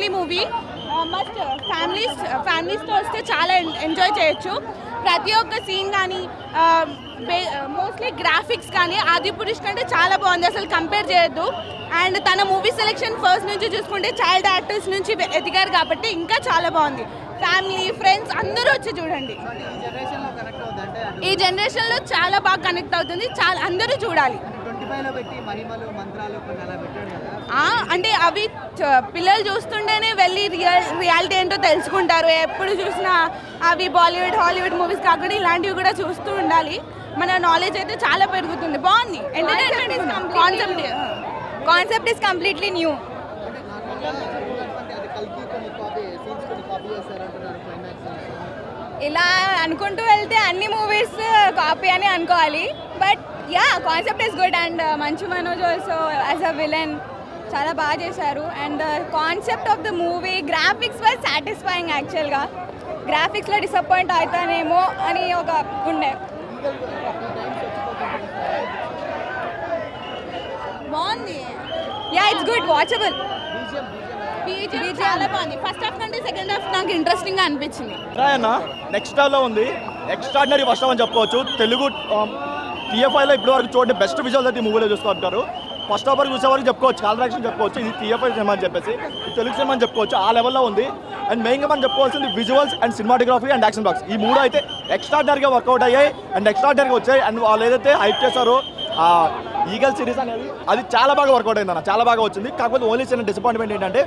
Family movie must ఫ్యామిలీస్తో వస్తే చాలా ఎంజాయ్ చేయొచ్చు. ప్రతి ఒక్క సీన్ కానీ మోస్ట్లీ గ్రాఫిక్స్ కానీ ఆదిపురుష్ కంటే చాలా బాగుంది, అసలు కంపేర్ చేయొద్దు. అండ్ తన మూవీ సెలెక్షన్ ఫస్ట్ నుంచి చూసుకుంటే చైల్డ్ యాక్టర్స్ నుంచి ఎదిగారు కాబట్టి ఇంకా చాలా బాగుంది. ఫ్యామిలీ ఫ్రెండ్స్ అందరూ వచ్చి చూడండి. ఈ జనరేషన్లో చాలా బాగా కనెక్ట్ అవుతుంది, చాలా అందరూ చూడాలి. అంటే అవి పిల్లలు చూస్తుంటేనే వెళ్ళి రియాలిటీ ఏంటో తెలుసుకుంటారు. ఎప్పుడు చూసినా అవి బాలీవుడ్ హాలీవుడ్ మూవీస్ కాకుండా ఇలాంటివి కూడా చూస్తూ ఉండాలి. మన నాలెడ్జ్ అయితే చాలా పెరుగుతుంది. బాగుంది. Entertainment concept is completely new. ఇలా అనుకుంటూ వెళ్తే అన్ని మూవీస్ కాపీ అని అనుకోవాలి. But yeah, concept is good. And Manchu Manoj also as a villain చాలా బాగా చేశారు. And concept of the movie graphics was satisfying. యాక్చువల్గా గ్రాఫిక్స్లో డిసప్పాయింట్ అవుతానేమో అని ఒక ఉండే. బాగుంది. Yeah, it's good, watchable. చాలా బాగుంది. ఫస్ట్ హాఫ్ కంటే సెకండ్ హాఫ్ నాకు ఇంట్రెస్టింగ్ గా అనిపించింది. నెక్స్ట్ లో ఉంది, ఎక్స్ట్రాడినరీ ఫస్ట్ హాఫ్ అని చెప్పుకోవచ్చు. తెలుగు టీఎఫ్ఐలో ఇప్పటి వరకు చూడండి బెస్ట్ విజువల్స్ అయితే ఈ మూవీలో చూసుకుంటారు. ఫస్ట్ హాఫ్ వరకు చూసే వరకు చెప్పుకోవచ్చు, కాల్ చెప్పుకోవచ్చు. ఇది టీఎఫ్ఐ సినిమా అని చెప్పేసి తెలుగు సినిమా అని చెప్పుకోవచ్చు. ఆ లెవెల్లో ఉంది. అండ్ మెయిన్గా మనం చెప్పుకోవాల్సింది visuals and cinematography and action box. ఈ మూడు అయితే ఎక్స్ట్రాడినరీగా వర్కౌట్ అయ్యాయి అండ్ ఎక్స్ట్రాడినరీగా వచ్చాయి. అండ్ వాళ్ళు ఏదైతే హైప్ చేశారో ఈగల్ సిరీస్ అనేది అది చాలా బాగా వర్కౌట్ అయింది అన్న, చాలా బాగా వచ్చింది. కాకపోతే ఓన్లీ చిన్న డిసప్పాయింట్మెంట్ ఏంటంటే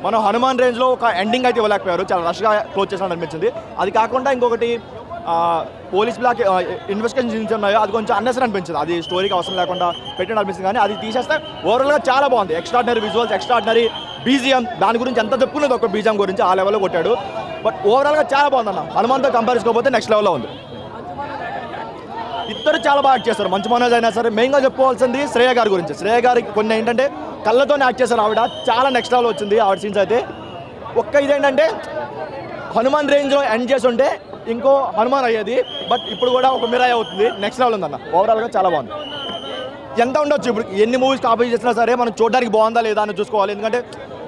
మనం హనుమాన్ రేంజ్లో ఒక ఎండింగ్ అయితే ఇవ్వలేకపోయారు, చాలా రష్గా క్లోజ్ చేసినట్టు అనిపించింది. అది కాకుండా ఇంకొకటి పోలీస్ బ్లాక్ ఇన్వెస్టిగేషన్ సీన్స్ ఉన్నాయో అది కొంచెం అన్నెసరీ అనిపించింది. అది స్టోరీకి అవసరం లేకుండా పెట్టడం అనిపించింది. కానీ అది తీసేస్తే ఓవరాల్గా చాలా బాగుంది. Extraordinary visuals, extraordinary BGM. దాని గురించి ఎంత చెప్పుకునేది ఒక బీజిఎం గురించి ఆ లెవెల్లో కొట్టాడు. బట్ ఓవరాల్గా చాలా బాగుందన్న. హనుమాన్తో కంపేర్ చేసుకోకపోతే నెక్స్ట్ లెవెల్లో ఉంది. ఇద్దరు చాలా బాగా యాక్ట్ చేస్తారు. మంచు మనోజ్ అయినా సరే. మెయిన్గా చెప్పుకోవాల్సింది శ్రేయ గారి గురించి. శ్రేయ గారికి కొన్ని ఏంటంటే కళ్ళతోనే యాక్ట్ చేశారు. ఆవిడ చాలా నెక్స్ట్ లెవెల్ వచ్చింది ఆవిడ సీన్స్ అయితే. ఒక్క ఇదేంటంటే హనుమాన్ రేంజ్లో ఎండ్ చేసి ఉంటే ఇంకో హనుమాన్ అయ్యేది. బట్ ఇప్పుడు కూడా ఒక మిరాయ్ అవుతుంది. నెక్స్ట్ లెవెల్ ఉందన్న. ఓవరాల్గా చాలా బాగుంది. ఎంత ఉండొచ్చు ఇప్పుడు ఎన్ని మూవీస్ కాపీ చేసినా సరే మనం చూడడానికి బాగుందా లేదా అని చూసుకోవాలి. ఎందుకంటే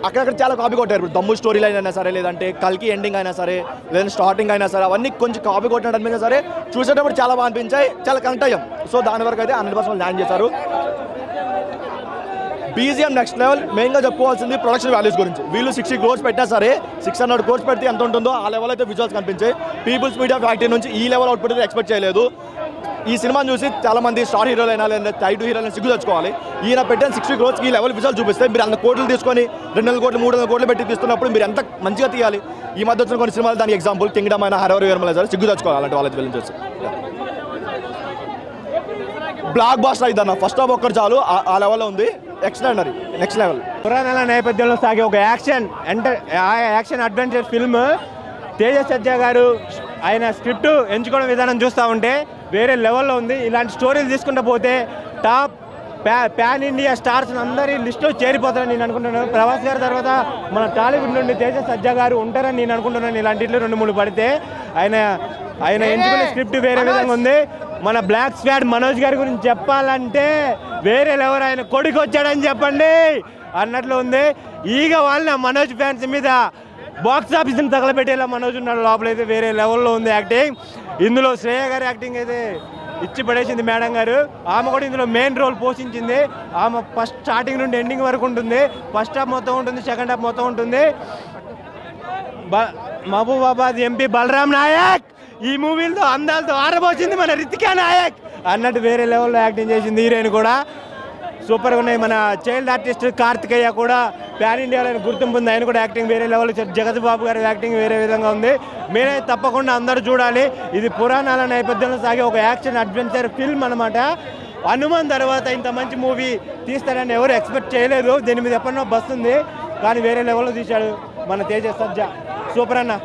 అక్కడక్కడ చాలా కాపీ కొట్టారు. ఇప్పుడు దమ్ము స్టోరీ లైన్ అయినా సరే, లేదంటే కల్కి ఎండింగ్ అయినా సరే, లేదంటే స్టార్టింగ్ అయినా సరే, అవన్నీ కొంచెం కాపీ కొట్టినట్టు అనిపించినా సరే చూసేటప్పుడు చాలా బాగా అనిపించాయి, చాలా కనెక్ట్ అయ్యాం. సో దాని వరకు అయితే 100% ల్యాండ్ చేశారు. BGM next level. మెయిన్గా చెప్పుకోవాల్సింది ప్రొడక్షన్ వాల్యూస్ గురించి. వీళ్ళు 60 crores పెట్టినా సరే 600 crores పెడితే ఎంత ఉంటుందో ఆ లెవెల్ అయితే విజువల్స్ కనిపించాయి. పీపుల్స్ మీడియా ఫ్యాక్టరీ నుంచి ఈ లెవెల్ అవుట్పుట్ అయితే ఎక్స్పెక్ట్ చేయలేదు. ఈ సినిమాని చూసి చాలామంది స్టార్ హీరోలైనా లేదా టైటు హీరోలైనా సిగ్గు తెచ్చుకోవాలి. ఈయన పెట్టిన 60 crores ఈ లెవెల్ విజువల్ చూపిస్తే మీరు 100 కోట్లు తీసుకొని 200 కోట్లు 300 కోట్లు పెట్టి తీస్తున్నప్పుడు మీరు ఎంత మంచిగా తీయాలి. ఈ మధ్య వచ్చిన కొన్ని సినిమాలు దానికి ఎగ్జాంపుల్ కింగ్డమ్ అయినా హరవర్ వేర్మల సరే సిగ్గు తెచ్చుకోవాలి అలాంటి వాళ్ళకి వెళ్ళి చూసి. బ్లాక్ బాస్టర్ అయిద్దన్న. ఫస్ట్ హాఫ్ ఒక్కటి చాలు, ఆ లెవెల్లో ఉంది. Extraordinary next level. పురాణాల నేపథ్యంలో సాగే ఒక action adventure film. Teja Sajja garu ఆయన స్క్రిప్ట్ ఎంచుకోవడం విధానం చూస్తూ ఉంటే వేరే లెవెల్లో ఉంది. ఇలాంటి స్టోరీలు తీసుకుంటూ పోతే టాప్ ప్యాన్ ఇండియా స్టార్స్ అందరి లిస్టులో చేరిపోతారని నేను అనుకుంటున్నాను. ప్రభాస్ గారి తర్వాత మన టాలీవుడ్ నుండి తేజ సజ్జా గారు ఉంటారని నేను అనుకుంటున్నాను. ఇలాంటిలో 2-3 పడితే ఆయన ఎంచుకునే స్క్రిప్ట్ వేరే విధంగా ఉంది. మన బ్లాక్ స్వాడ్ మనోజ్ గారి గురించి చెప్పాలంటే వేరే లెవెల్. ఆయన కొడుకు వచ్చాడని చెప్పండి అన్నట్లు ఉంది. ఈగ వాళ్ళ మనోజ్ ఫ్యాన్స్ మీద బాక్స్ ఆఫీస్ని తగలబెట్టేలా మనోజ్ ఉన్నాడు. లోపలైతే వేరే లెవెల్లో ఉంది యాక్టింగ్. ఇందులో శ్రేయ గారి యాక్టింగ్ అయితే ఇచ్చి పడేసింది మేడం గారు. ఆమె కూడా ఇందులో మెయిన్ రోల్ పోషించింది. ఆమె ఫస్ట్ స్టార్టింగ్ నుండి ఎండింగ్ వరకు ఉంటుంది. ఫస్ట్ హాఫ్ మొత్తం ఉంటుంది, సెకండ్ హాఫ్ మొత్తం ఉంటుంది. మహబూబాబాద్ ఎంపీ బలరాం నాయక్ ఈ మూవీలతో అందాలతో ఆరబోసింది మన రితికా నాయక్ అన్నట్టు వేరే లెవెల్లో యాక్టింగ్ చేసింది. హీరోయిన్ కూడా సూపర్గా ఉన్నాయి. మన చైల్డ్ ఆర్టిస్ట్ కార్తికేయ కూడా ప్యాన్ ఇండియాలో గుర్తింపు ఉంది. ఆయన కూడా యాక్టింగ్ వేరే లెవెల్. జగత్ బాబు గారి యాక్టింగ్ వేరే విధంగా ఉంది. మీరే తప్పకుండా అందరూ చూడాలి. ఇది పురాణాల నేపథ్యంలో సాగే ఒక యాక్షన్ అడ్వెంచర్ ఫిల్మ్ అనమాట. హనుమాన్ తర్వాత ఇంత మంచి మూవీ తీస్తారని ఎవరు ఎక్స్పెక్ట్ చేయలేదు. దీని మీద ఎప్పటినో బస్ ఉంది, కానీ వేరే లెవెల్లో తీశాడు మన తేజ సజ్జా. సూపర్ అన్న.